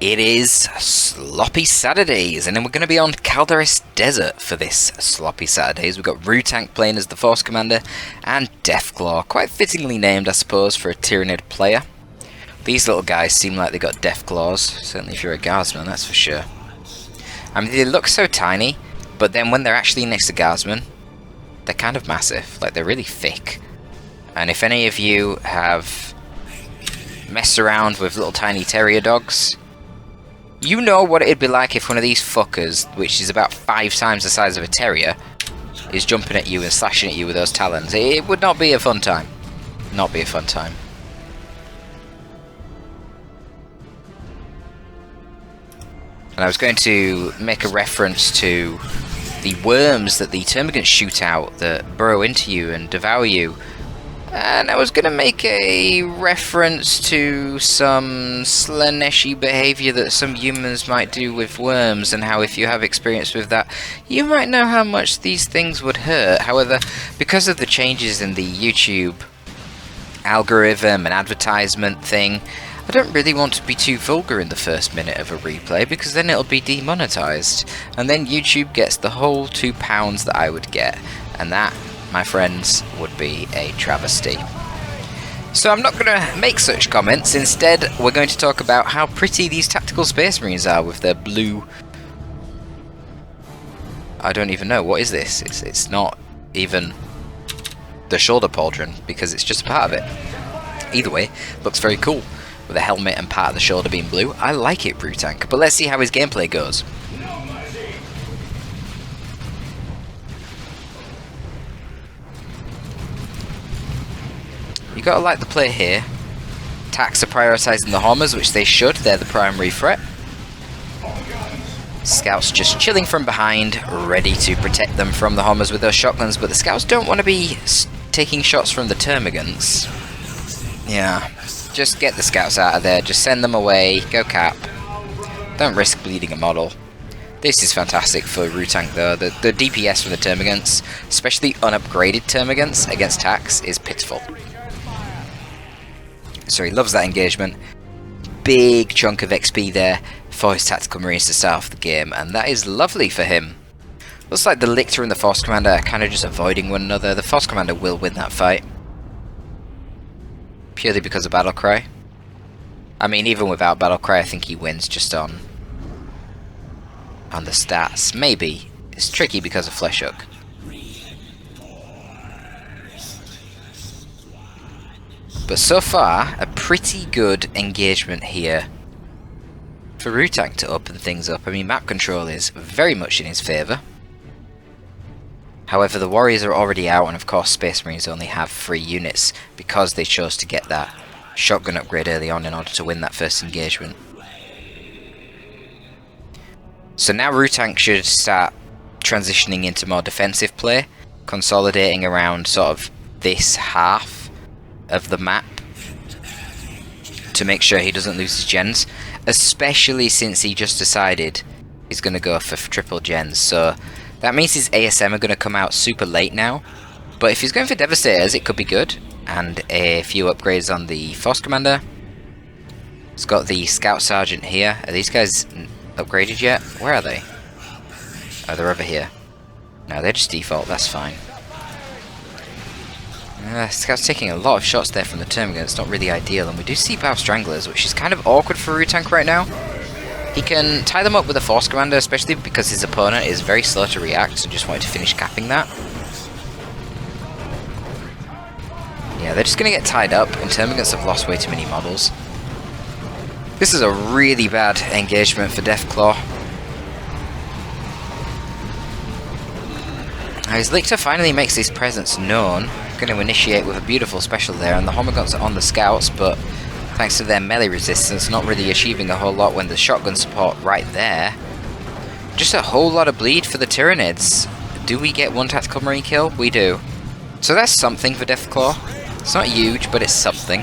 It is Sloppy Saturdays, and then we're going to be on Calderis Desert for this Sloppy Saturdays. We've got Rutank playing as the Force Commander, and Deathclaw, quite fittingly named, I suppose, for a Tyranid player. These little guys seem like they got Deathclaws, certainly if you're a Guardsman, that's for sure. I mean, they look so tiny, but then when they're actually next to Guardsmen, they're kind of massive, like they're really thick. And if any of you have messed around with little tiny terrier dogs, you know what it'd be like if one of these fuckers, which is about 5 times the size of a terrier, is jumping at you and slashing at you with those talons. It would not be a fun time. Not be a fun time. And I was going to make a reference to the worms that the termagants shoot out that burrow into you and devour you. And I was going to make a reference to some Slaneshi behaviour that some humans might do with worms, and how if you have experience with that, you might know how much these things would hurt. However, because of the changes in the YouTube algorithm and advertisement thing, I don't really want to be too vulgar in the first minute of a replay, because then it'll be demonetized, and then YouTube gets the whole £2 that I would get, and that, my friends, would be a travesty. So I'm not going to make such comments. Instead, we're going to talk about how pretty these tactical space marines are with their blue... I don't even know, what is this? It's not even the shoulder pauldron, because it's just a part of it. Either way, looks very cool, with a helmet and part of the shoulder being blue. I like it, Rutank, but let's see how his gameplay goes. You gotta like the play here. Attacks are prioritising the homers, which they should, they're the primary threat. Scouts just chilling from behind, ready to protect them from the homers with those shotguns, but the scouts don't want to be taking shots from the termagants. Yeah, just get the scouts out of there, just send them away, go cap. Don't risk bleeding a model. This is fantastic for Rutank though. The DPS from the termagants, especially unupgraded termagants against attacks, is pitiful. So he loves that engagement. Big chunk of XP there for his tactical marines to start off the game, and that is lovely for him. Looks like the Lictor and the Force Commander are kind of just avoiding one another. The Force Commander will win that fight, purely because of Battle Cry. I mean, even without Battle Cry, I think he wins just on the stats. Maybe. It's tricky because of Flesh Hook. But so far, a pretty good engagement here for Rutank to open things up. I mean, map control is very much in his favour. However, the Warriors are already out, and of course Space Marines only have 3 units because they chose to get that shotgun upgrade early on in order to win that first engagement. So now Rutank should start transitioning into more defensive play, consolidating around sort of this half of the map to make sure he doesn't lose his gens, especially since he just decided he's going to go for triple gens. So that means his ASM are going to come out super late now, but if he's going for Devastators, it could be good. And a few upgrades on the Force Commander. It's got the Scout Sergeant here. Are these guys upgraded yet? Where are they? Oh, they're over here. No, they're just default, that's fine. Scout's taking a lot of shots there from the termagant. It's not really ideal, and we do see Bow Stranglers, which is kind of awkward for Rutank right now. He can tie them up with a Force Commander, especially because his opponent is very slow to react, so just wanted to finish capping that. Yeah, they're just going to get tied up, and termagants have lost way too many models. This is a really bad engagement for Deathclaw. His Lictor finally makes his presence known. Going to initiate with a beautiful special there, and the Homogons are on the scouts, but thanks to their melee resistance, not really achieving a whole lot when the shotgun support right there. Just a whole lot of bleed for the Tyranids. Do we get one tactical marine kill? We do. So that's something for Deathclaw. It's not huge, but it's something.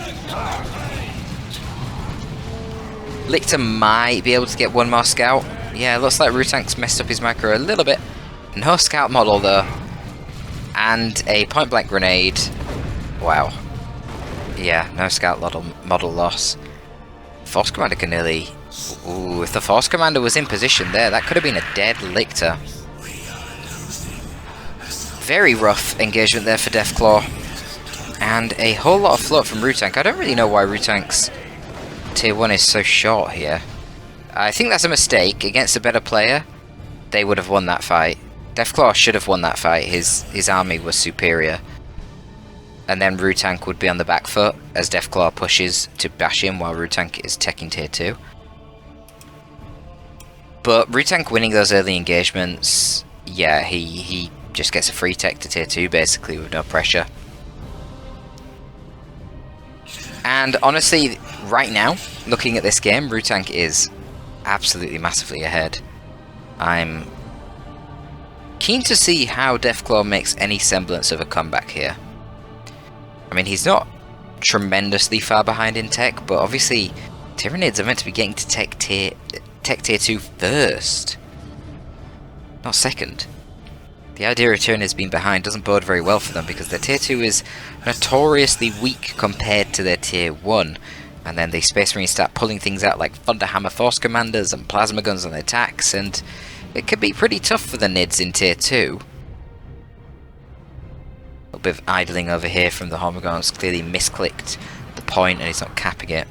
Lictor might be able to get one more scout. Yeah, it looks like Rutank's messed up his micro a little bit. No scout model though. And a point blank grenade. Wow. Yeah, no scout model loss. Force Commander can nearly Ooh, if the Force Commander was in position there, that could have been a dead Lictor. Very rough engagement there for Deathclaw. And a whole lot of float from Rutank. I don't really know why Rutank's tier 1 is so short here. I think that's a mistake. Against a better player, they would have won that fight. Deathclaw should have won that fight. His army was superior. And then Rutank would be on the back foot as Deathclaw pushes to bash him while Rutank is teching tier 2. But Rutank winning those early engagements, yeah, he just gets a free tech to tier 2 basically with no pressure. And honestly, right now, looking at this game, Rutank is absolutely massively ahead. I'm keen to see how Deathclaw makes any semblance of a comeback here. I mean, he's not tremendously far behind in tech, but obviously Tyranids are meant to be getting to tech tier 2 first, not second. The idea of Tyranids being behind doesn't bode very well for them because their tier 2 is notoriously weak compared to their tier 1. And then the Space Marines start pulling things out like Thunderhammer Force Commanders and Plasma Guns on their attacks, and it could be pretty tough for the Nids in tier 2. A little bit of idling over here from the Hormagaunts, clearly misclicked the point and he's not capping it.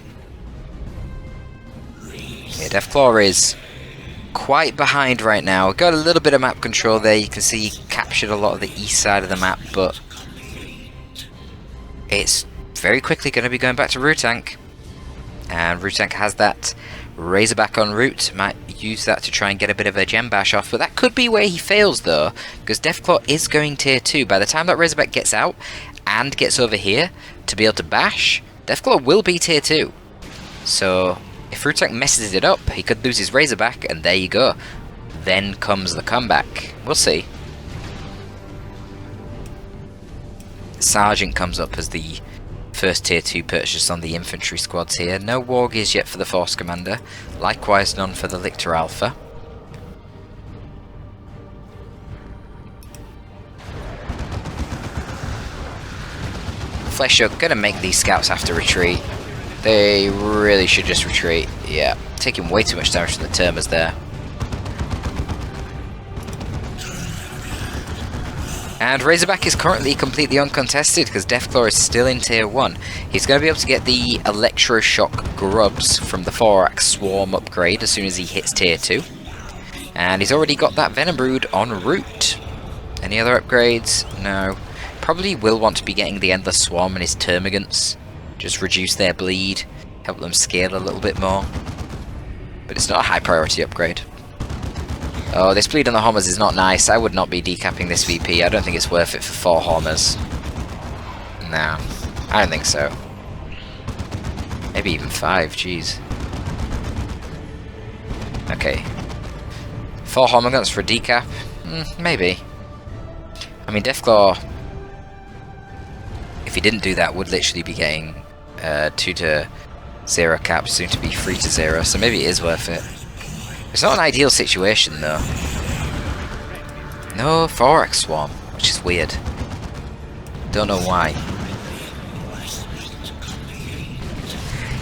Yeah, Deathclaw is quite behind right now. Got a little bit of map control there. You can see he captured a lot of the east side of the map, but it's very quickly going to be going back to Rutank. And Rutank has that Razorback en route. Might use that to try and get a bit of a gem bash off, but that could be where he fails though, because Deathclaw is going tier 2. By the time that Razorback gets out and gets over here to be able to bash, Deathclaw will be tier 2. So if Rutank messes it up, he could lose his Razorback, and there you go. Then comes the comeback. We'll see. Sergeant comes up as the first tier 2 purchase on the infantry squads here. No War Gears yet for the Force Commander. Likewise none for the Lictor Alpha. Flesh are going to make these scouts have to retreat. They really should just retreat. Yeah, taking way too much damage from the Termers there. And Razorback is currently completely uncontested because Deathclaw is still in tier 1. He's going to be able to get the Electroshock Grubs from the Thorax Swarm upgrade as soon as he hits tier 2. And he's already got that Venom Brood en route. Any other upgrades? No. Probably will want to be getting the Endless Swarm and his Termagants. Just reduce their bleed, help them scale a little bit more. But it's not a high priority upgrade. Oh, this bleed on the Homers is not nice. I would not be decapping this VP. I don't think it's worth it for 4 Homers. No, I don't think so. Maybe even 5, jeez. Okay. 4 Hormagaunts for a decap? Maybe. I mean, Deathclaw, if he didn't do that, would literally be getting 2-0 cap, soon to be 3-0, so maybe it is worth it. It's not an ideal situation though. No Thorax Swarm, which is weird. Don't know why.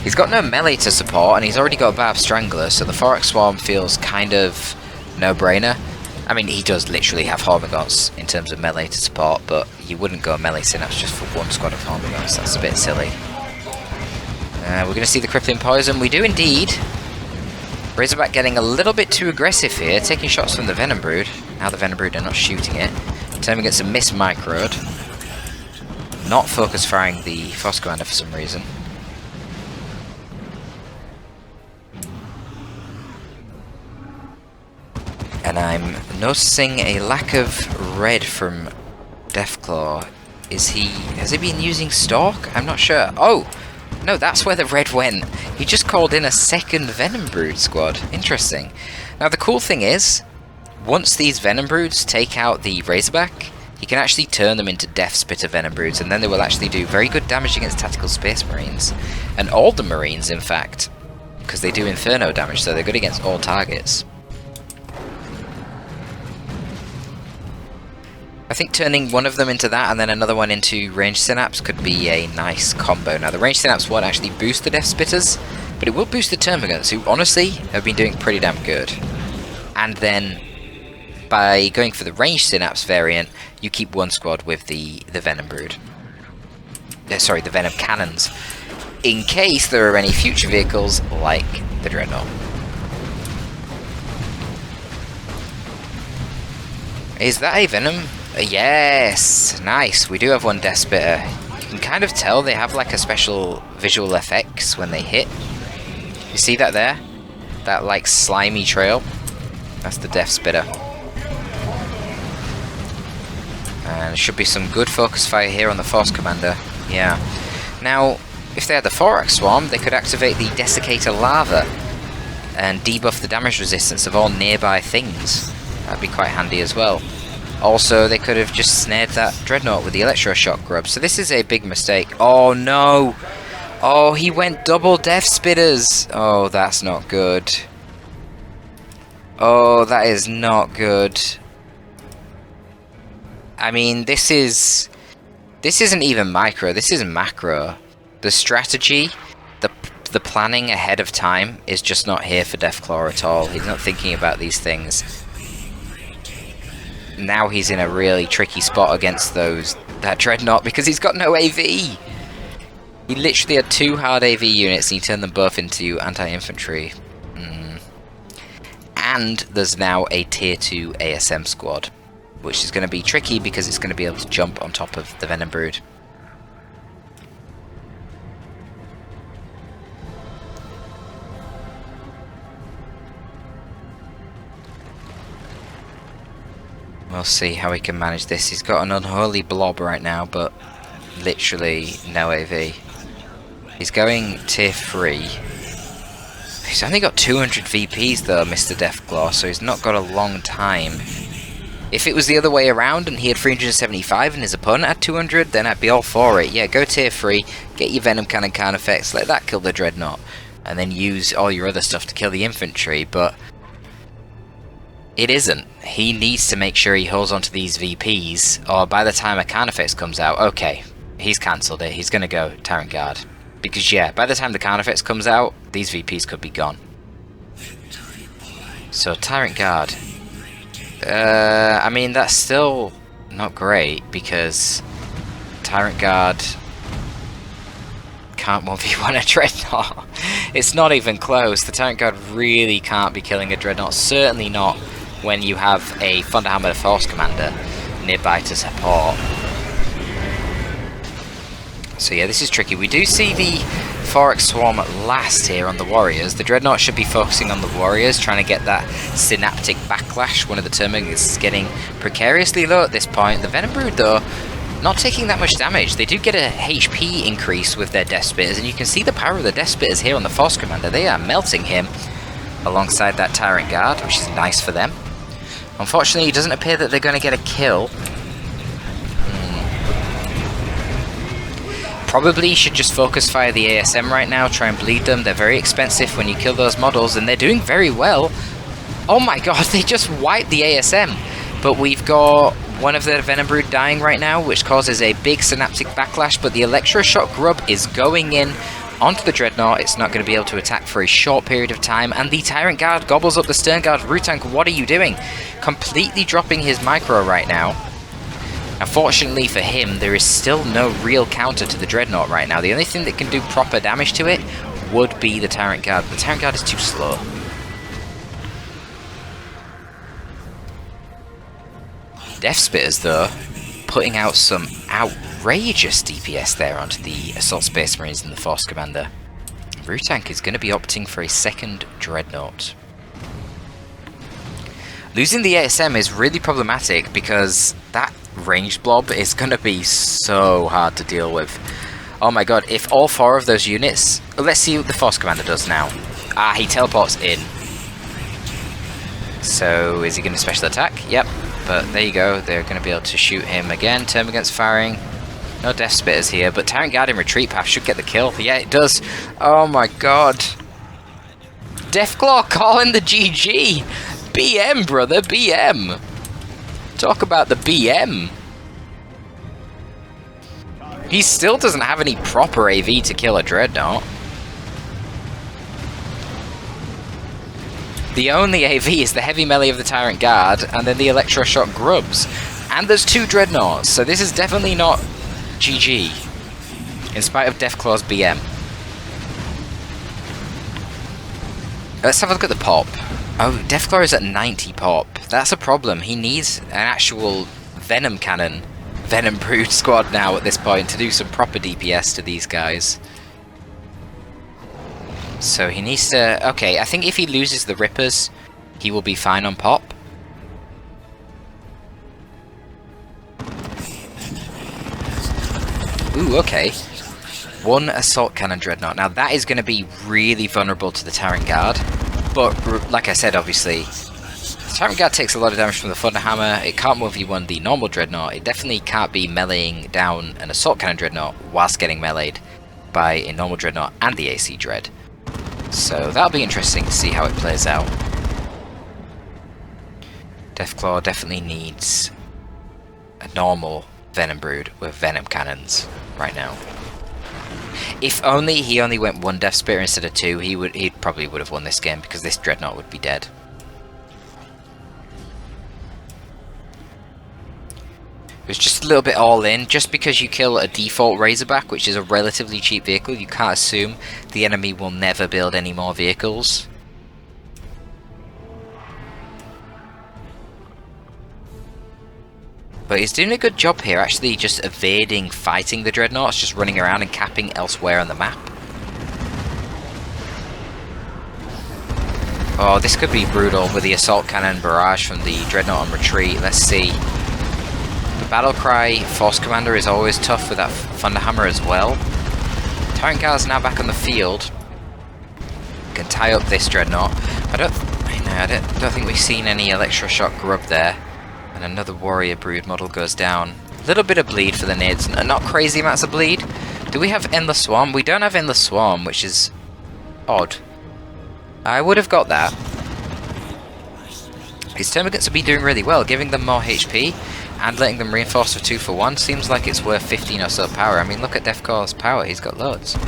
He's got no melee to support and he's already got a Barb Strangler, so the Thorax Swarm feels kind of no-brainer. I mean, he does literally have Hormagaunts in terms of melee to support, but you wouldn't go melee Synapse just for one squad of Hormagaunts. That's a bit silly. We're going to see the Crippling Poison. We do indeed. Razorback getting a little bit too aggressive here, taking shots from the Venom Brood. Now the Venom Brood are not shooting it. Turning gets a miss microed. Not focus firing the Force Commander for some reason. And I'm noticing a lack of red from Deathclaw. Has he been using Stalk? I'm not sure. Oh! No, that's where the red went. He just called in a second Venom Brood squad. Interesting. Now the cool thing is, once these Venom Broods take out the Razorback, he can actually turn them into Death Spitter Venom Broods, and then they will actually do very good damage against Tactical Space Marines. And all the Marines, in fact, because they do Inferno damage, so they're good against all targets. I think turning one of them into that and then another one into Ranged Synapse could be a nice combo. Now the Ranged Synapse won't actually boost the Death Spitters, But it will boost the termagants, who honestly have been doing pretty damn good. And then by going for the ranged synapse variant, you keep one squad with the Venom Brood. Sorry, the Venom Cannons, in case there are any future vehicles like the Dreadnought. Is that a Venom? Yes! Nice, we do have one Death Spitter. You can kind of tell they have like a special visual effects when they hit. You see that there? That like slimy trail? That's the Death Spitter. And there should be some good focus fire here on the Force Commander. Yeah. Now, if they had the Thorax Swarm, they could activate the Desiccator Lava and debuff the damage resistance of all nearby things. That'd be quite handy as well. Also, they could have just snared that Dreadnought with the Electroshock Grub. So this is a big mistake. Oh no! Oh, he went double Death Spitters! Oh, that's not good. Oh, that is not good. I mean, this isn't even micro, this is macro. The strategy, the planning ahead of time is just not here for Deathclaw at all. He's not thinking about these things. Now he's in a really tricky spot against that Dreadnought because he's got no AV. He literally had 2 hard AV units and he turned them both into anti-infantry. And there's now a tier 2 ASM squad, which is going to be tricky because it's going to be able to jump on top of the Venom Brood. We'll see how he can manage this. He's got an unholy blob right now, but literally no AV. He's going tier 3. He's only got 200 VPs though, Mr. Deathclaw, so he's not got a long time. If it was the other way around and he had 375 and his opponent had 200, then I'd be all for it. Yeah, go tier 3, get your Venom Cannon effects, let that kill the Dreadnought, and then use all your other stuff to kill the infantry, but it isn't. He needs to make sure he holds onto these VPs, or by the time a Carnifex comes out, okay, he's cancelled it, he's gonna go Tyrant Guard. Because yeah, by the time the Carnifex comes out, these VPs could be gone. So Tyrant Guard. I mean, that's still not great, because Tyrant Guard can't 1v1 a Dreadnought. It's not even close. The Tyrant Guard really can't be killing a Dreadnought, certainly not when you have a Thunderhammer Force Commander nearby to support. So yeah, this is tricky. We do see the Thorax Swarm last here on the Warriors. The Dreadnought should be focusing on the Warriors, trying to get that synaptic backlash. One of the termagants is getting precariously low at this point. The Venom Brood, though, not taking that much damage. They do get a HP increase with their Death Spitters, and you can see the power of the Death Spitters here on the Force Commander. They are melting him alongside that Tyrant Guard, which is nice for them. Unfortunately, it doesn't appear that they're going to get a kill. Probably should just focus fire the ASM right now, try and bleed them. They're very expensive when you kill those models, and they're doing very well. Oh my god, they just wiped the ASM. But we've got one of the Venom Brood dying right now, which causes a big synaptic backlash, but the Electroshock Grub is going in onto the Dreadnought. It's not going to be able to attack for a short period of time, and the Tyrant Guard gobbles up the Stern Guard. Rutank, what are you doing? Completely dropping his micro right now. Unfortunately for him, there is still no real counter to the Dreadnought right now. The only thing that can do proper damage to it would be the Tyrant Guard. The Tyrant Guard is too slow. Death Spitters, though, putting out some outrageous DPS there onto the Assault Space Marines and the Force Commander. Rutank is going to be opting for a second Dreadnought. Losing the ASM is really problematic because that ranged blob is going to be so hard to deal with. Oh my god, if all 4 of those units... Let's see what the Force Commander does now. Ah, he teleports in. So, is he going to special attack? Yep, but there you go. They're going to be able to shoot him again. Termagants firing. No Death Spitters here, but Tyrant Guard in retreat path should get the kill. Yeah, it does. Oh my god. Deathclaw calling the GG. BM, brother, BM. Talk about the BM. He still doesn't have any proper AV to kill a Dreadnought. The only AV is the heavy melee of the Tyrant Guard, and then the electroshock grubs. And there's 2 Dreadnoughts, so this is definitely not GG, in spite of Deathclaw's BM. Let's have a look at the pop. Oh, Deathclaw is at 90 pop. That's a problem. He needs an actual Venom Cannon, Venom Brood squad now at this point to do some proper DPS to these guys. So he needs to... Okay, I think if he loses the Rippers, he will be fine on pop. Ooh, okay. 1 Assault Cannon Dreadnought. Now that is going to be really vulnerable to the Tyrant Guard. But, like I said, obviously, the Tyrant Guard takes a lot of damage from the Thunderhammer. It can't 1v1 the normal Dreadnought. It definitely can't be meleeing down an Assault Cannon Dreadnought whilst getting meleeed by a normal Dreadnought and the AC Dread. So that'll be interesting to see how it plays out. Deathclaw definitely needs a normal Venom Brood with Venom Cannons right now. If only he only went 1 Death Spitter instead of 2, he probably would have won this game because this Dreadnought would be dead. It was just a little bit all in. Just because you kill a default Razorback, which is a relatively cheap vehicle, you can't assume the enemy will never build any more vehicles. But he's doing a good job here, actually just evading fighting the Dreadnoughts, just running around and capping elsewhere on the map. Oh, this could be brutal with the Assault Cannon barrage from the Dreadnought on retreat. Let's see. The Battlecry Force Commander is always tough with that Thunderhammer as well. Tyrant Guard is now back on the field. Can tie up this Dreadnought. I don't think we've seen any Electroshock Grub there. And another Warrior Brood model goes down. A little bit of bleed for the Nids, not crazy amounts of bleed. Do we have Endless Swarm? We don't have Endless Swarm, which is odd. I would have got that. His Termagants will be doing really well, giving them more HP and letting them reinforce for 2 for 1. Seems like it's worth 15 or so power. I mean, look at Deathclaw's power, he's got loads.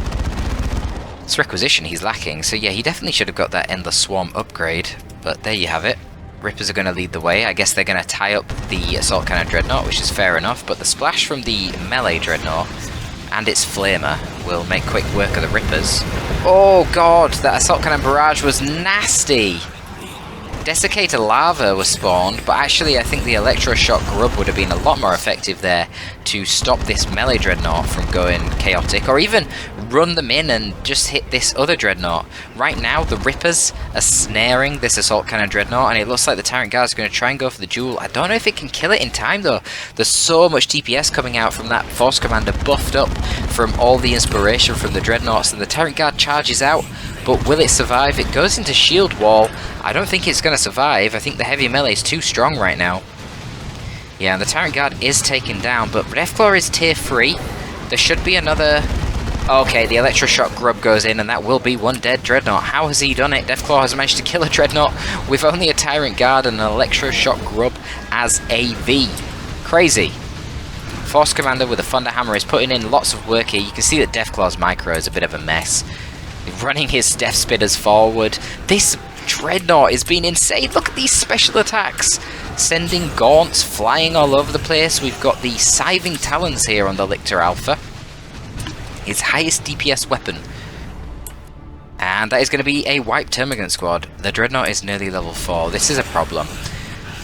It's Requisition he's lacking, so yeah, he definitely should have got that Endless Swarm upgrade. But there you have it. Rippers are going to lead the way. I guess they're going to tie up the Assault Cannon Dreadnought, which is fair enough, but the splash from the melee Dreadnought and its Flamer will make quick work of the Rippers. Oh god, that Assault Cannon barrage was nasty! Desiccator Lava was spawned, but actually I think the Electroshock Grub would have been a lot more effective there to stop this melee Dreadnought from going chaotic, or even run them in and just hit this other Dreadnought. Right now the Rippers are snaring this Assault Cannon Dreadnought, and it looks like the Tyrant Guard is going to try and go for the duel. I don't know if it can kill it in time though. There's so much DPS coming out from that Force Commander buffed up from all the inspiration from the Dreadnoughts, and the Tyrant Guard charges out. But will it survive? It goes into shield wall. I don't think it's going to survive. I think the heavy melee is too strong right now. Yeah, and the Tyrant Guard is taken down, but Deathclaw is tier 3. There should be another... Okay, the Electroshock Grub goes in, and that will be 1 dead Dreadnought. How has he done it? Deathclaw has managed to kill a Dreadnought with only a Tyrant Guard and an Electroshock Grub as AV. Crazy. Force Commander with a Thunderhammer is putting in lots of work here. You can see that Deathclaw's micro is a bit of a mess. Running his Death Spitters forward. This Dreadnought is being insane. Look at these special attacks. Sending gaunts flying all over the place. We've got the Scything Talons here on the Lictor Alpha. His highest DPS weapon. And that is going to be a wipe Termagant squad. The Dreadnought is nearly level 4. This is a problem.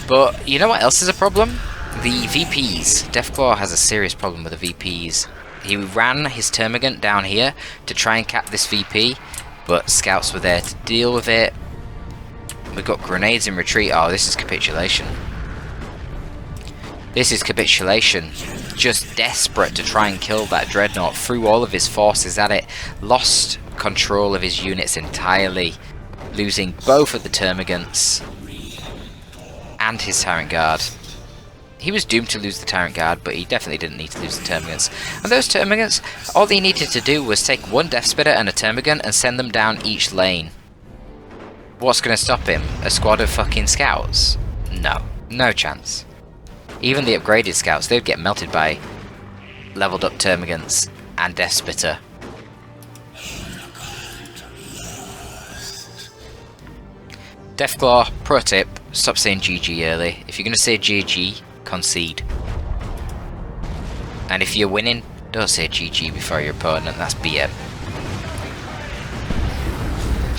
But you know what else is a problem? The VPs. Deathclaw has a serious problem with the VPs. He ran his Termagant down here to try and cap this VP, but scouts were there to deal with it. We've got grenades in retreat. Oh, this is capitulation. This is capitulation. Just desperate to try and kill that Dreadnought. Threw all of his forces at it. Lost control of his units entirely. Losing both of the Termagants and his Tyrant Guard. He was doomed to lose the Tyrant Guard, but he definitely didn't need to lose the Termagants. And those Termagants, all he needed to do was take 1 Death Spitter and a Termagant and send them down each lane. What's going to stop him? A squad of fucking scouts? No. No chance. Even the upgraded scouts, they'd get melted by leveled up Termagants and Death Spitter. Deathclaw, pro tip, stop saying GG early. If you're going to say GG, concede. And if you're winning, don't say GG before your opponent, that's BM.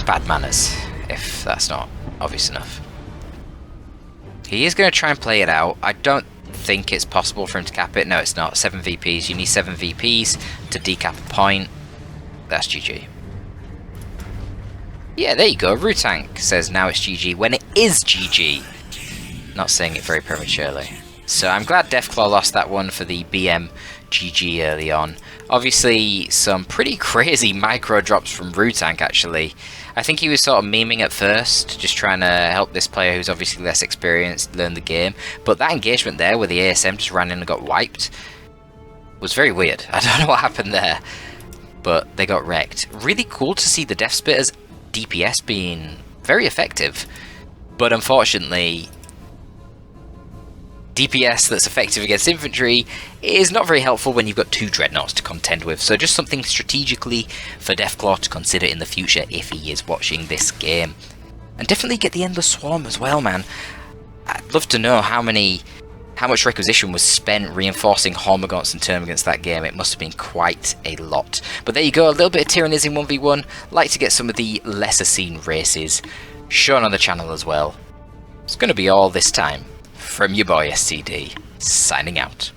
Bad manners, if that's not obvious enough. He is going to try and play it out. I don't think it's possible for him to cap it. No, it's not. 7 VPs. You need 7 VPs to decap a point. That's GG. Yeah, there you go. Rutank says now it's GG when it is GG. Not saying it very prematurely. So I'm glad Deathclaw lost that one for the BM GG early on. Obviously, some pretty crazy micro drops from Rutank actually. I think he was sort of memeing at first, just trying to help this player who's obviously less experienced learn the game. But that engagement there where the ASM just ran in and got wiped was very weird. I don't know what happened there, but they got wrecked. Really cool to see the Death Spitters DPS being very effective, but unfortunately DPS that's effective against infantry is not very helpful when you've got 2 Dreadnoughts to contend with, so just something strategically for Deathclaw to consider in the future if he is watching this game. And definitely get the Endless Swarm as well, man. I'd love to know how much requisition was spent reinforcing Hormagaunts and Termagants that game. It must have been quite a lot. But there you go, a little bit of Tyrannies in 1v1. Like to get some of the lesser seen races shown on the channel as well. It's going to be all this time from your boy STD, signing out.